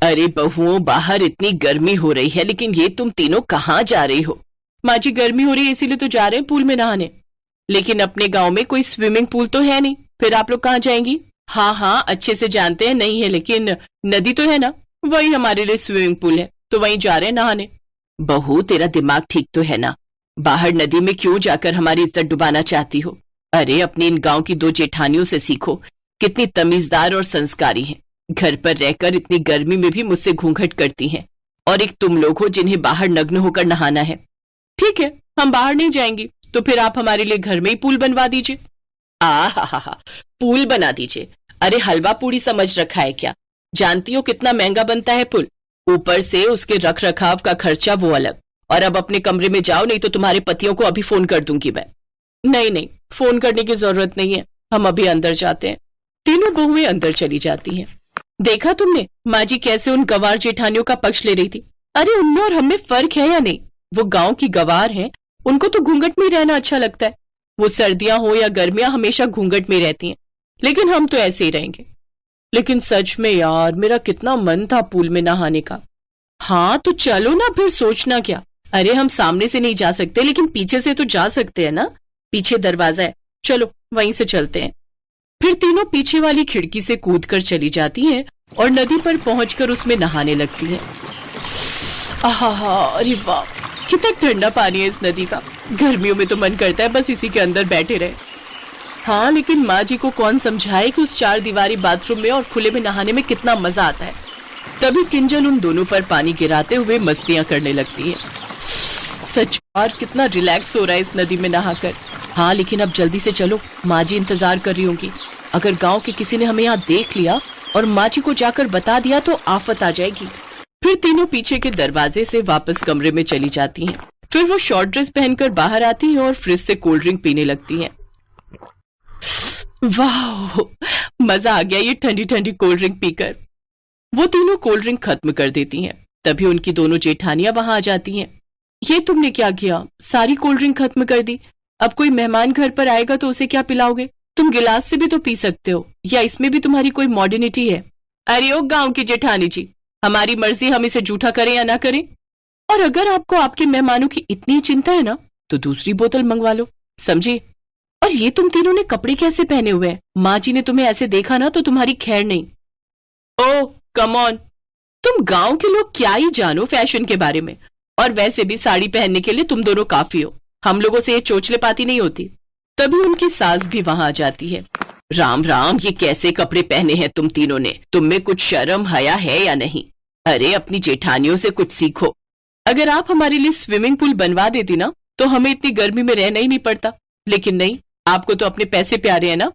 अरे बहुओं, बाहर इतनी गर्मी हो रही है, लेकिन ये तुम तीनों कहाँ जा रही हो? माँ जी गर्मी हो रही है इसीलिए तो जा रहे हैं पूल में नहाने। लेकिन अपने गांव में कोई स्विमिंग पूल तो है नहीं, फिर आप लोग कहाँ जाएंगी? हाँ हाँ अच्छे से जानते हैं नहीं है, लेकिन नदी तो है ना, वही हमारे लिए स्विमिंग पूल है, तो वहीं जा रहे हैं नहाने। बहू, तेरा दिमाग ठीक तो है ना? बाहर नदी में क्यों जाकर हमारी इज्जत डुबाना चाहती हो? अरे अपनी इन गांव की 2 जेठानियों से सीखो, कितनी तमीजदार और संस्कारी हैं। घर पर रहकर इतनी गर्मी में भी मुझसे घूंघट करती हैं, और एक तुम लोग हो जिन्हें बाहर नग्न होकर नहाना है। ठीक है, हम बाहर नहीं जाएंगे, तो फिर आप हमारे लिए घर में ही पूल बनवा दीजिए। हा, पूल बना दीजिए? अरे हलवा पूड़ी समझ रखा है क्या? जानती हो कितना महंगा बनता है पुल? ऊपर से उसके रख रखाव का खर्चा वो अलग। और अब अपने कमरे में जाओ, नहीं तो तुम्हारे पतियों को अभी फोन कर दूंगी मैं। नहीं, फोन करने की जरूरत नहीं है, हम अभी अंदर जाते हैं। तीनों बहुएं अंदर चली जाती हैं। देखा तुमने माँ जी कैसे उन गवार जेठानियों का पक्ष ले रही थी? अरे उनमें और हमें फर्क है या नहीं? वो गांव की गवार हैं, उनको तो घूंघट में रहना अच्छा लगता है। वो सर्दियां हो या गर्मियां हमेशा घूंघट में रहती हैं, लेकिन हम तो ऐसे ही रहेंगे। लेकिन सच में यार, मेरा कितना मन था पूल में नहाने का। हाँ तो चलो ना, फिर सोचना क्या। अरे हम सामने से नहीं जा सकते, लेकिन पीछे से तो जा सकते हैं ना, पीछे दरवाजा है, चलो वहीं से चलते हैं। फिर तीनों पीछे वाली खिड़की से कूदकर चली जाती हैं और नदी पर पहुंचकर उसमें नहाने लगती हैं। आहा, अरे वाह, कितना ठंडा पानी है इस नदी का। गर्मियों में तो मन करता है बस इसी के अंदर बैठे रहे। हाँ, लेकिन माँ जी को कौन समझाए कि उस 4 दीवारी बाथरूम में और खुले में नहाने में कितना मजा आता है। तभी किंजल उन दोनों पर पानी गिराते हुए मस्तियां करने लगती है। सच और कितना रिलैक्स हो रहा है इस नदी में नहाकर। हाँ लेकिन अब जल्दी से चलो, माँ जी इंतजार कर रही होंगी। अगर गांव के किसी ने हमें यहाँ देख लिया और माँ जी को जाकर बता दिया तो आफत आ जाएगी। फिर तीनों पीछे के दरवाजे से वापस कमरे में चली जाती हैं। फिर वो शॉर्ट ड्रेस पहनकर बाहर आती हैं और फ्रिज से कोल्ड ड्रिंक पीने लगती हैं। वाह, मजा आ गया ये ठंडी ठंडी कोल्ड ड्रिंक पीकर। वो तीनों कोल्ड ड्रिंक खत्म कर देती हैं। तभी उनकी दोनों जेठानियां वहां आ जाती हैं। ये तुमने क्या किया? सारी कोल्ड ड्रिंक खत्म कर दी। अब कोई मेहमान घर पर आएगा तो उसे क्या पिलाओगे? तुम गिलास से भी तो पी सकते हो, या इसमें भी तुम्हारी कोई मॉडर्निटी है? अरे ओ गांव की जेठानी जी, हमारी मर्जी, हम इसे जूठा करें या ना करें। और अगर आपको आपके मेहमानों की इतनी चिंता है ना, तो दूसरी बोतल मंगवा लो, समझे? और ये तुम तीनों ने कपड़े कैसे पहने हुए हैं? माँ जी ने तुम्हें ऐसे देखा ना तो तुम्हारी खैर नहीं। ओ कम ऑन, तुम गांव के लोग क्या ही जानो फैशन के बारे में, और वैसे भी साड़ी पहनने के लिए तुम दोनों काफी हो, हम लोगों से ये चोचले पाती नहीं होती। तभी उनकी सास भी वहां आ जाती है। राम राम, ये कैसे कपड़े पहने हैं तुम तीनों ने? तुम में कुछ शर्म हया है या नहीं? अरे अपनी जेठानियों से कुछ सीखो। अगर आप हमारे लिए स्विमिंग पूल बनवा देती ना तो हमें इतनी गर्मी में रहना ही नहीं पड़ता, लेकिन नहीं, आपको तो अपने पैसे प्यारे हैं ना।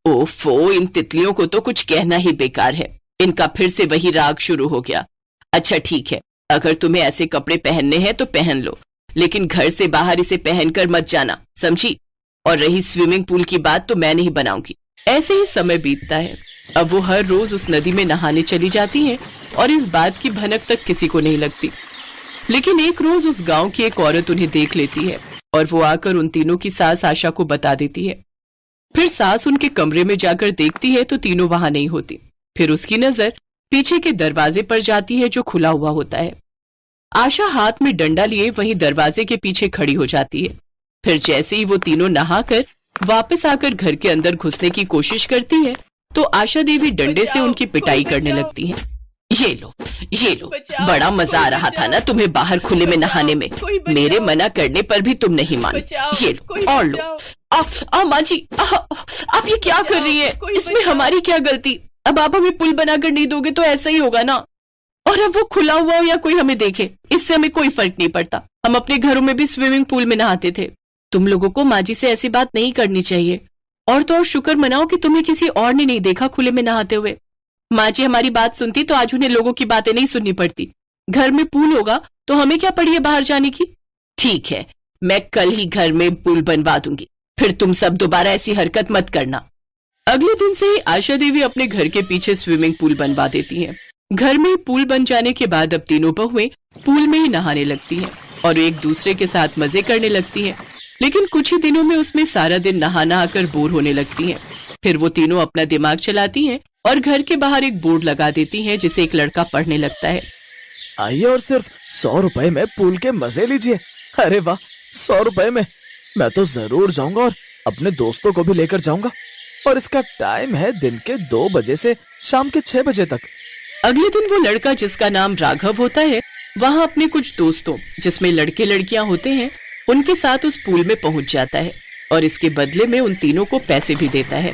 ओफो, इन तितलियों को तो कुछ कहना ही बेकार है। इनका फिर से वही राग शुरू हो गया। अच्छा ठीक है, अगर तुम्हें ऐसे कपड़े पहनने हैं तो पहन लो, लेकिन घर से बाहर इसे पहनकर मत जाना, समझी? और रही स्विमिंग पूल की बात तो मैं नहीं बनाऊंगी। ऐसे ही समय बीतता है। अब वो हर रोज उस नदी में नहाने चली जाती हैं और इस बात की भनक तक किसी को नहीं लगती। लेकिन एक रोज उस गांव की एक औरत उन्हें देख लेती है और वो आकर उन तीनों की सास आशा को बता देती है। फिर सास उनके कमरे में जाकर देखती है तो तीनों वहां नहीं होती। फिर उसकी नजर पीछे के दरवाजे पर जाती है जो खुला हुआ होता है। आशा हाथ में डंडा लिए वहीं दरवाजे के पीछे खड़ी हो जाती है। फिर जैसे ही वो तीनों नहाकर वापस आकर घर के अंदर घुसने की कोशिश करती है तो आशा देवी डंडे से उनकी पिटाई करने लगती हैं। ये लो, बड़ा मजा आ रहा था ना तुम्हें बाहर खुले में नहाने में। मेरे मना करने पर भी तुम नहीं माने। ये लो और लो। माँ जी, आप ये क्या कर रही है? इसमें हमारी क्या गलती? अब आप हमें पुल बनाकर नहीं दोगे तो ऐसा ही होगा ना। और अब वो खुला हुआ हो या कोई हमें देखे, इससे हमें कोई फर्क नहीं पड़ता। हम अपने घरों में भी स्विमिंग पूल में नहाते थे। तुम लोगों को माँ जी से ऐसी बात नहीं करनी चाहिए। और तो और शुक्र मनाओ कि तुम्हें किसी और ने नहीं देखा खुले में नहाते हुए। माँ जी हमारी बात सुनती तो आज उन्हें लोगों की बातें नहीं सुननी पड़ती। घर में पूल होगा तो हमें क्या पड़ी है बाहर जाने की। ठीक है, मैं कल ही घर में पूल बनवा दूंगी, फिर तुम सब दोबारा ऐसी हरकत मत करना। अगले दिन से ही आशा देवी अपने घर के पीछे स्विमिंग पूल बनवा देती हैं। घर में पूल बन जाने के बाद अब तीनों बहुएं पूल में ही नहाने लगती हैं और एक दूसरे के साथ मजे करने लगती हैं। लेकिन कुछ ही दिनों में उसमें सारा दिन नहा नहा कर बोर होने लगती हैं। फिर वो तीनों अपना दिमाग चलाती हैं और घर के बाहर एक बोर्ड लगा देती हैं जिसे एक लड़का पढ़ने लगता है। आइए और सिर्फ 100 रुपए में पूल के मजे लीजिए। अरे वाह, 100 रुपए में मैं तो जरूर जाऊंगा और अपने दोस्तों को भी लेकर जाऊंगा। और इसका टाइम है दिन के 2 बजे से शाम के 6 बजे तक। अगले दिन वो लड़का, जिसका नाम राघव होता है, वहाँ अपने कुछ दोस्तों, जिसमें लड़के लड़कियां होते हैं, उनके साथ उस पूल में पहुंच जाता है और इसके बदले में उन तीनों को पैसे भी देता है।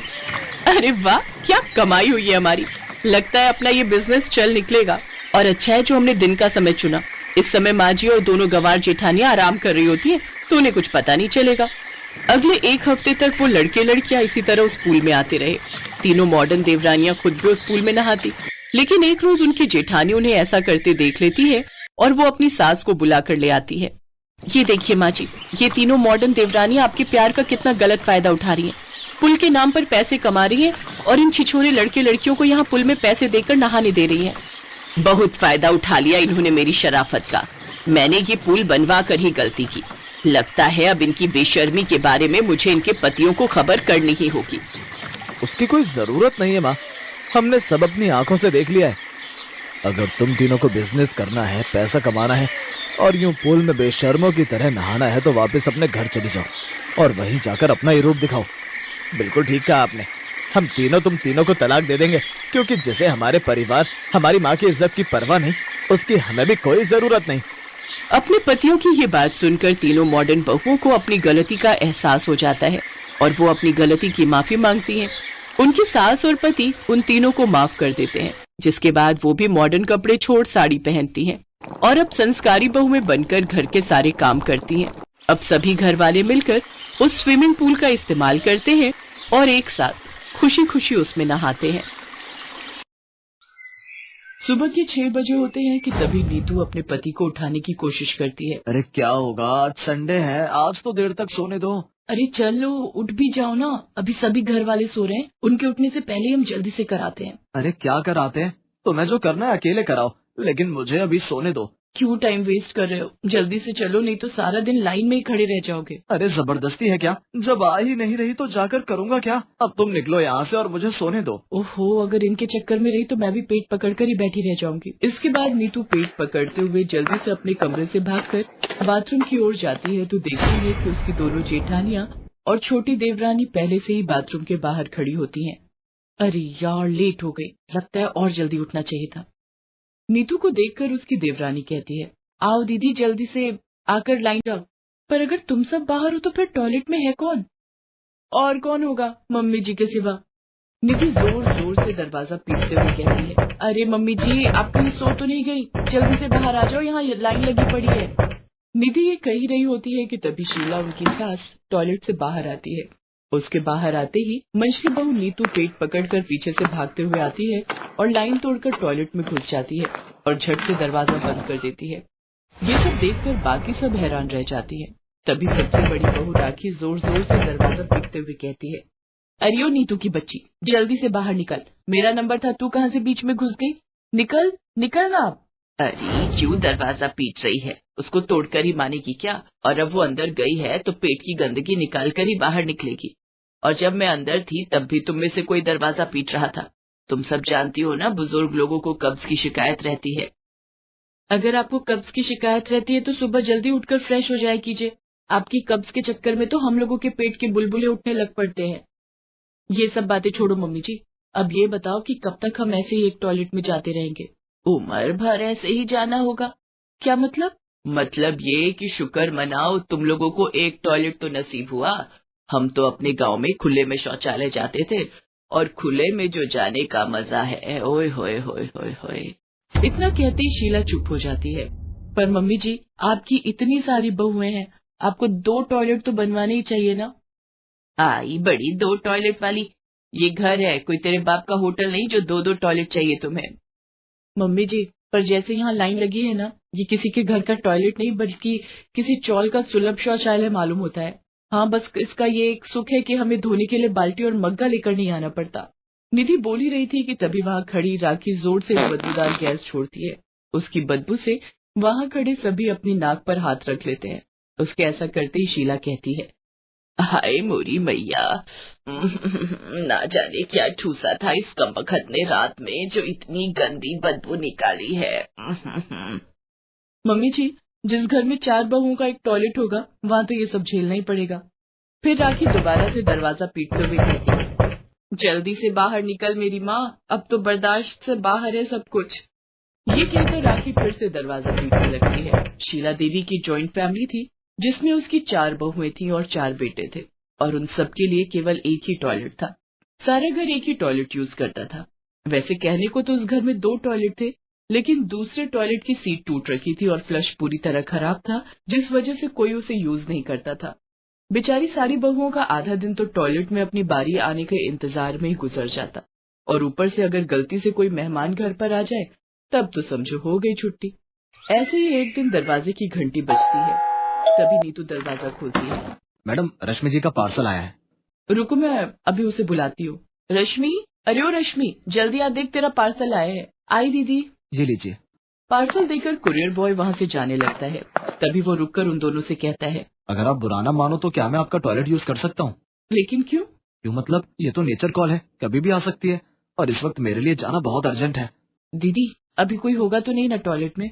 अरे वाह, क्या कमाई हुई है हमारी। लगता है अपना ये बिजनेस चल निकलेगा। और अच्छा है जो हमने दिन का समय चुना। इस समय माँ जी और दोनों गंवार जेठानियां आराम कर रही होती हैं, तो उन्हें कुछ पता नहीं चलेगा। अगले 1 हफ्ते तक वो लड़के लड़कियां इसी तरह उस पूल में आते रहे। तीनों मॉडर्न देवरानियां खुद भी उस पूल में नहाती, लेकिन एक रोज उनकी जेठानी उन्हें ऐसा करते देख लेती है और वो अपनी सास को बुला कर ले आती है। ये देखिए माँ जी, ये तीनों मॉडर्न देवरानियां आपके प्यार का कितना गलत फायदा उठा रही हैं। पुल के नाम पर पैसे कमा रही हैं और इन छिछोरे लड़के लड़कियों को यहाँ पुल में पैसे देकर नहाने दे रही हैं। बहुत फायदा उठा लिया इन्होंने मेरी शराफत का। मैंने ये पुल बनवा कर ही गलती की। लगता है अब इनकी बेशर्मी के बारे में मुझे इनके पतियों को खबर करनी ही होगी। उसकी कोई जरूरत नहीं है माँ, हमने सब अपनी आंखों से देख लिया है। अगर तुम तीनों को बिजनेस करना है, पैसा कमाना है और यूं पूल में बेशर्मों की तरह नहाना है, तो वापस अपने घर चली जाओ और वहीं जाकर अपना ही रूप दिखाओ। बिल्कुल ठीक कहा आपने। हम तीनों तुम तीनों को तलाक दे देंगे, क्योंकि जैसे हमारे परिवार हमारी माँ की इज्जत की परवाह नहीं, उसकी हमें भी कोई जरूरत नहीं। अपने पतियों की ये बात सुनकर तीनों मॉडर्न बहुओं को अपनी गलती का एहसास हो जाता है और वो अपनी गलती की माफी मांगती हैं। उनकी सास और पति उन तीनों को माफ कर देते हैं, जिसके बाद वो भी मॉडर्न कपड़े छोड़ साड़ी पहनती हैं और अब संस्कारी बहुएं बनकर घर के सारे काम करती हैं। अब सभी घर वाले मिलकर उस स्विमिंग पूल का इस्तेमाल करते हैं और एक साथ खुशी खुशी उसमें नहाते हैं। सुबह के 6 बजे होते हैं कि तभी नीतू अपने पति को उठाने की कोशिश करती है। अरे क्या होगा, आज संडे है, आज तो देर तक सोने दो। अरे चलो उठ भी जाओ ना, अभी सभी घर वाले सो रहे हैं, उनके उठने से पहले हम जल्दी से कराते हैं। अरे क्या कराते हैं, तुम्हें जो करना है अकेले कराओ, लेकिन मुझे अभी सोने दो। क्यों टाइम वेस्ट कर रहे हो, जल्दी से चलो, नहीं तो सारा दिन लाइन में ही खड़े रह जाओगे। अरे जबरदस्ती है क्या, जब आ ही नहीं रही तो जाकर करूँगा क्या। अब तुम निकलो यहाँ से और मुझे सोने दो। ओहो, अगर इनके चक्कर में रही तो मैं भी पेट पकड़कर ही बैठी रह जाऊंगी। इसके बाद नीतू पेट पकड़ते हुए जल्दी से अपने कमरे से भागकर बाथरूम की ओर जाती है तो देखती है कि उसकी दोनों जेठानियां और छोटी देवरानी पहले से ही बाथरूम के बाहर खड़ी होती हैं। अरे यार, लेट हो गई, लगता है और जल्दी उठना चाहिए था। नीतू को देखकर उसकी देवरानी कहती है, आओ दीदी जल्दी से आकर लाइन जाओ। पर अगर तुम सब बाहर हो तो फिर टॉयलेट में है कौन? और कौन होगा मम्मी जी के सिवा? नीतू जोर जोर से दरवाजा पीटते हुए कहती है, अरे मम्मी जी आप कहीं सो तो नहीं गई, जल्दी से बाहर आ जाओ, यहाँ लाइन लगी पड़ी है। निधि ये कही रही होती है कि तभी शीला, उनकी सास, टॉयलेट से बाहर आती है। उसके बाहर आते ही मंशली बहू नीतू पेट पकड़कर पीछे से भागते हुए आती है और लाइन तोड़कर टॉयलेट में घुस जाती है और झट से दरवाजा बंद कर देती है। ये सब देखकर बाकी सब हैरान रह जाती है। तभी सबसे बड़ी बहू राखी जोर जोर से दरवाजा पीटते हुए कहती है, अरे ओ नीतू की बच्ची, जल्दी से बाहर निकल, मेरा नंबर था, तू कहाँ से बीच में घुस गई? निकल निकल ना आप। अरे क्यों दरवाजा पीट रही है, उसको तोड़कर ही मानेगी क्या? और अब वो अंदर गई है तो पेट की गंदगी निकाल कर ही बाहर निकलेगी। और जब मैं अंदर थी तब भी तुम में से कोई दरवाजा पीट रहा था। तुम सब जानती हो ना, बुजुर्ग लोगों को कब्ज की शिकायत रहती है। अगर आपको कब्ज की शिकायत रहती है तो सुबह जल्दी उठकर फ्रेश हो जाया कीजिए। आपकी कब्ज के चक्कर में तो हम लोगों के पेट के बुलबुले उठने लग पड़ते हैं। ये सब बातें छोड़ो मम्मी जी, अब ये बताओ कि कब तक हम ऐसे ही एक टॉयलेट में जाते रहेंगे? उम्र भर ऐसे ही जाना होगा। क्या मतलब? मतलब ये कि शुक्र मनाओ तुम लोगों को एक टॉयलेट तो नसीब हुआ। हम तो अपने गांव में खुले में शौचालय जाते थे, और खुले में जो जाने का मजा है, ओए होए होए होए होए। इतना कहते ही शीला चुप हो जाती है। पर मम्मी जी, आपकी इतनी सारी बहुएं हैं, आपको 2 टॉयलेट तो बनवाने ही चाहिए ना। आई बड़ी 2 टॉयलेट वाली, ये घर है, कोई तेरे बाप का होटल नहीं जो 2-2 टॉयलेट चाहिए तुम्हें। मम्मी जी, पर जैसे यहाँ लाइन लगी है ना, ये किसी के घर का टॉयलेट नहीं बल्कि किसी चौल का सुलभ शौचालय मालूम होता है। हाँ, बस इसका ये एक सुख है कि हमें धोने के लिए बाल्टी और मग्गा लेकर नहीं आना पड़ता। निधि बोल ही रही थी कि तभी वहाँ खड़ी राखी जोर से बदबूदार गैस छोड़ती है। उसकी बदबू से वहाँ खड़े सभी अपनी नाक पर हाथ रख लेते हैं। उसके ऐसा करते ही शीला कहती है, हाय मोरी मैया, ना जाने क्या ठूसा था इस कमबख्त ने रात में जो इतनी गंदी बदबू निकाली है। मम्मी जी, जिस घर में 4 बहुओं का एक टॉयलेट होगा वहाँ तो ये सब झेलना ही पड़ेगा। फिर राखी दोबारा से दरवाजा पीटते हुए कहती, जल्दी से बाहर निकल मेरी माँ, अब तो बर्दाश्त से बाहर है सब कुछ। ये कहकर राखी फिर से दरवाजा पीटने लगती है। शीला देवी की जॉइंट फैमिली थी जिसमें उसकी 4 बहुएं थीं और 4 बेटे थे, और उन सबके लिए केवल एक ही टॉयलेट था। सारा घर एक ही टॉयलेट यूज करता था। वैसे कहने को तो उस घर में 2 टॉयलेट थे, लेकिन दूसरे टॉयलेट की सीट टूट रखी थी और फ्लश पूरी तरह खराब था, जिस वजह से कोई उसे यूज नहीं करता था। बेचारी सारी बहुओं का आधा दिन तो टॉयलेट में अपनी बारी आने के इंतजार में ही गुजर जाता, और ऊपर से अगर गलती से कोई मेहमान घर पर आ जाए तब तो समझो हो गई छुट्टी। ऐसे ही एक दिन दरवाजे की घंटी बजती है, तभी नीतू दरवाजा खोलती है। मैडम, रश्मि जी का पार्सल आया है। रुको, मैं अभी उसे बुलाती हूँ। रश्मि, अरे ओ रश्मि, जल्दी आ, देख तेरा पार्सल आया है। आई दीदी। ये लीजिए। पार्सल देकर कुरियर बॉय वहाँ से जाने लगता है। तभी वो रुककर उन दोनों से कहता है, अगर आप बुरा ना मानो तो क्या मैं आपका टॉयलेट यूज कर सकता हूँ? लेकिन क्यों? क्यों मतलब, ये तो नेचर कॉल है, कभी भी आ सकती है, और इस वक्त मेरे लिए जाना बहुत अर्जेंट है। दीदी, अभी कोई होगा तो नहीं ना टॉयलेट में?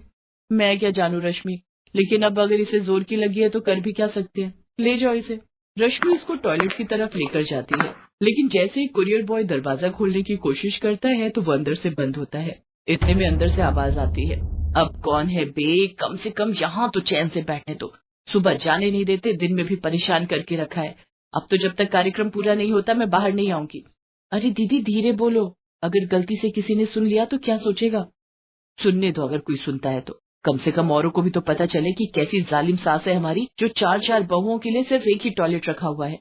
मैं क्या जानू रश्मि, लेकिन अब अगर इसे जोर की लगी है तो कर भी क्या सकते हैं। ले जाओ इसे। रश्मि इसको टॉयलेट की तरफ लेकर जाती है, लेकिन जैसे ही कुरियर बॉय दरवाजा खोलने की कोशिश करता है तो वो अंदर से बंद होता है। इतने में अंदर से आवाज आती है, अब कौन है बे, कम से कम यहाँ तो चैन से बैठने दो, सुबह जाने नहीं देते, दिन में भी परेशान करके रखा है। अब तो जब तक कार्यक्रम पूरा नहीं होता मैं बाहर नहीं आऊंगी। अरे दीदी धीरे बोलो, अगर गलती से किसी ने सुन लिया तो क्या सोचेगा? सुनने दो, अगर कोई सुनता है तो कम से कम औरों को भी तो पता चले कि कैसी जालिम सास है हमारी, जो 4-4 बहुओं के लिए सिर्फ एक ही टॉयलेट रखा हुआ है।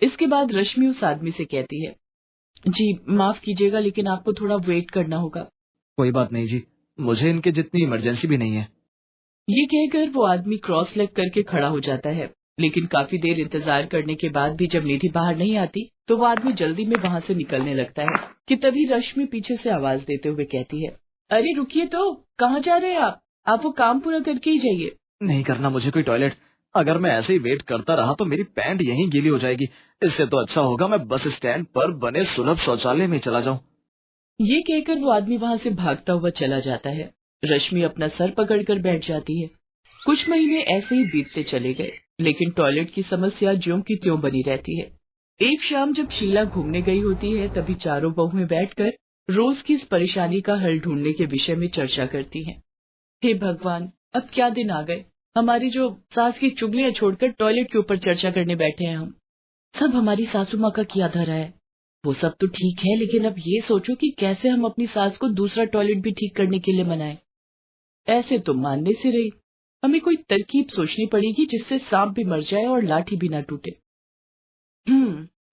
इसके बाद रश्मि उस आदमी से कहती है, जी माफ कीजिएगा लेकिन आपको थोड़ा वेट करना होगा। कोई बात नहीं जी, मुझे इनके जितनी इमरजेंसी भी नहीं है। ये कहकर वो आदमी क्रॉस लेग करके खड़ा हो जाता है, लेकिन काफी देर इंतजार करने के बाद भी जब निधि बाहर नहीं आती तो वो आदमी जल्दी में वहाँ से निकलने लगता है कि तभी रश्मि पीछे से आवाज देते हुए कहती है, अरे रुकिए तो, कहाँ जा रहे हैं आप वो काम पूरा करके ही जाइए। नहीं करना मुझे कोई टॉयलेट, अगर मैं ऐसे ही वेट करता रहा तो मेरी पैंट यहीं गीली हो जाएगी। इससे तो अच्छा होगा मैं बस स्टैंड पर बने सुलभ शौचालय में चला जाऊं। ये कहकर वो आदमी वहाँ से भागता हुआ चला जाता है। रश्मि अपना सर पकड़कर बैठ जाती है। कुछ महीने ऐसे ही बीतते चले गए, लेकिन टॉयलेट की समस्या ज्यों की त्यों बनी रहती है। एक शाम जब शीला घूमने गई होती है तभी चारों बहुएं बैठकर रोज की इस परेशानी का हल ढूंढने के विषय में चर्चा करती हैं। हे भगवान, अब क्या दिन आ गए, हमारी जो सास की चुगलियां छोड़कर टॉयलेट के ऊपर चर्चा करने बैठे हैं हम। सब हमारी सासू माँ का किया धरा है। वो सब तो ठीक है, लेकिन अब ये सोचो कि कैसे हम अपनी सास को दूसरा टॉयलेट भी ठीक करने के लिए मनाएं। ऐसे तो मानने से रही, हमें कोई तरकीब सोचनी पड़ेगी जिससे सांप भी मर जाए और लाठी भी ना टूटे।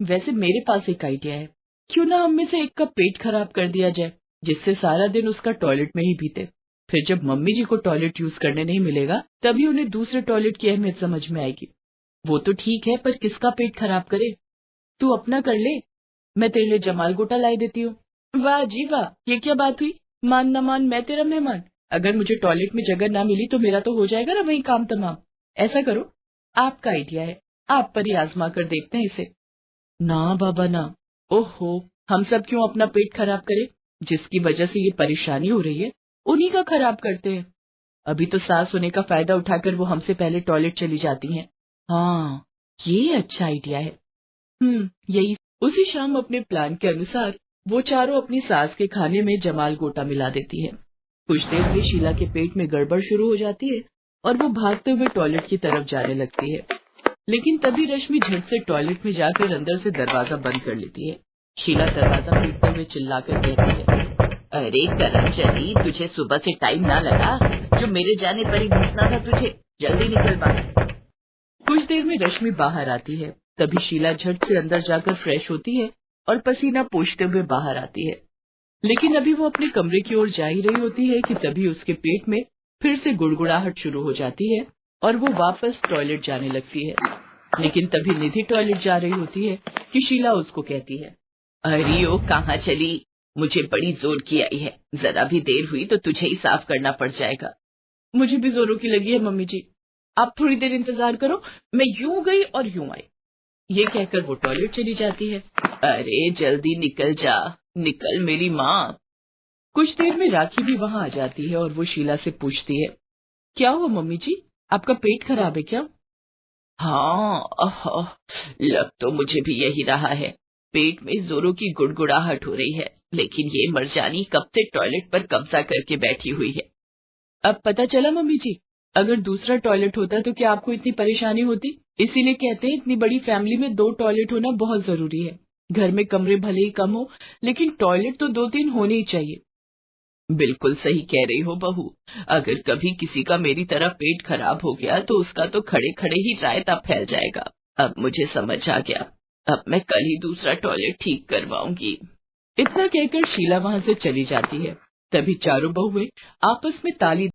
वैसे मेरे पास एक आइडिया है, क्यों ना हम में से एक का पेट खराब कर दिया जाए, जिससे सारा दिन उसका टॉयलेट में ही बीते। फिर जब मम्मी जी को टॉयलेट यूज करने नहीं मिलेगा तभी उन्हें दूसरे टॉयलेट की अहमियत समझ में आएगी। वो तो ठीक है, पर किसका पेट खराब करे? तू अपना कर ले, मैं तेरे लिए जमाल गोटा लाई देती हूँ। वाह जी वाह, ये क्या बात हुई, मान न मान मैं तेरा मेहमान। अगर मुझे टॉयलेट में जगह ना मिली तो मेरा तो हो जाएगा ना वही काम तमाम। ऐसा करो, आपका आइडिया है, आप पर ही आजमा कर देखते हैं इसे। ना बाबा ना, ओहो, हम सब क्यों अपना पेट खराब करें? जिसकी वजह से ये परेशानी हो रही है उन्हीं का खराब करते हैं। अभी तो सास होने का फायदा उठाकर वो हमसे पहले टॉयलेट चली जाती हैं। हाँ, ये अच्छा आइडिया है। यही। उसी शाम अपने प्लान के अनुसार वो चारों अपनी सास के खाने में जमाल गोटा मिला देती है। कुछ देर में शीला के पेट में गड़बड़ शुरू हो जाती है और वो भागते हुए टॉयलेट की तरफ जाने लगती है, लेकिन तभी रश्मि झट से टॉयलेट में जाकर अंदर से दरवाजा बंद कर लेती है। शीला दरवाजा पीटते हुए चिल्लाकर कहती है, अरे करमचली, तुझे सुबह से टाइम ना लगा, जो मेरे जाने पर ही घुसना था तुझे, जल्दी निकल बाहर। कुछ देर में रश्मि बाहर आती है, तभी शीला झट से अंदर जाकर फ्रेश होती है और पसीना पोंछते हुए बाहर आती है। लेकिन अभी वो अपने कमरे की ओर जा ही रही होती है कि तभी उसके पेट में फिर से गुड़गुड़ाहट शुरू हो जाती है और वो वापस टॉयलेट जाने लगती है। लेकिन तभी निधि टॉयलेट जा रही होती है कि शीला उसको कहती है, अरे ओ कहाँ चली, मुझे बड़ी जोर की आई है, जरा भी देर हुई तो तुझे ही साफ करना पड़ जाएगा। मुझे भी जोरों की लगी है मम्मी जी, आप थोड़ी देर इंतजार करो, मैं यूं गई और यूं आई। ये कहकर वो टॉयलेट चली जाती है। अरे जल्दी निकल जा, निकल मेरी माँ। कुछ देर में राखी भी वहाँ आ जाती है और वो शीला से पूछती है, क्या हुआ मम्मी जी, आपका पेट खराब है क्या? हाँ, लग तो मुझे भी यही रहा है। पेट में जोरों की गुड़गुड़ाहट हो रही है, लेकिन ये मर्जानी कब से टॉयलेट पर कब्जा करके बैठी हुई है। अब पता चला मम्मी जी, अगर दूसरा टॉयलेट होता तो क्या आपको इतनी परेशानी होती? इसीलिए कहते हैं इतनी बड़ी फैमिली में 2 टॉयलेट होना बहुत जरूरी है। घर में कमरे भले ही कम हो, लेकिन टॉयलेट तो 2-3 होने ही चाहिए। बिल्कुल सही कह रही हो बहू। अगर कभी किसी का मेरी तरह पेट खराब हो गया तो उसका तो खड़े खड़े ही रायता फैल जाएगा। अब मुझे समझ आ गया, अब मैं कल ही दूसरा टॉयलेट ठीक करवाऊंगी। इतना कहकर शीला वहाँ से चली जाती है। तभी चारों बहुएं आपस में ताली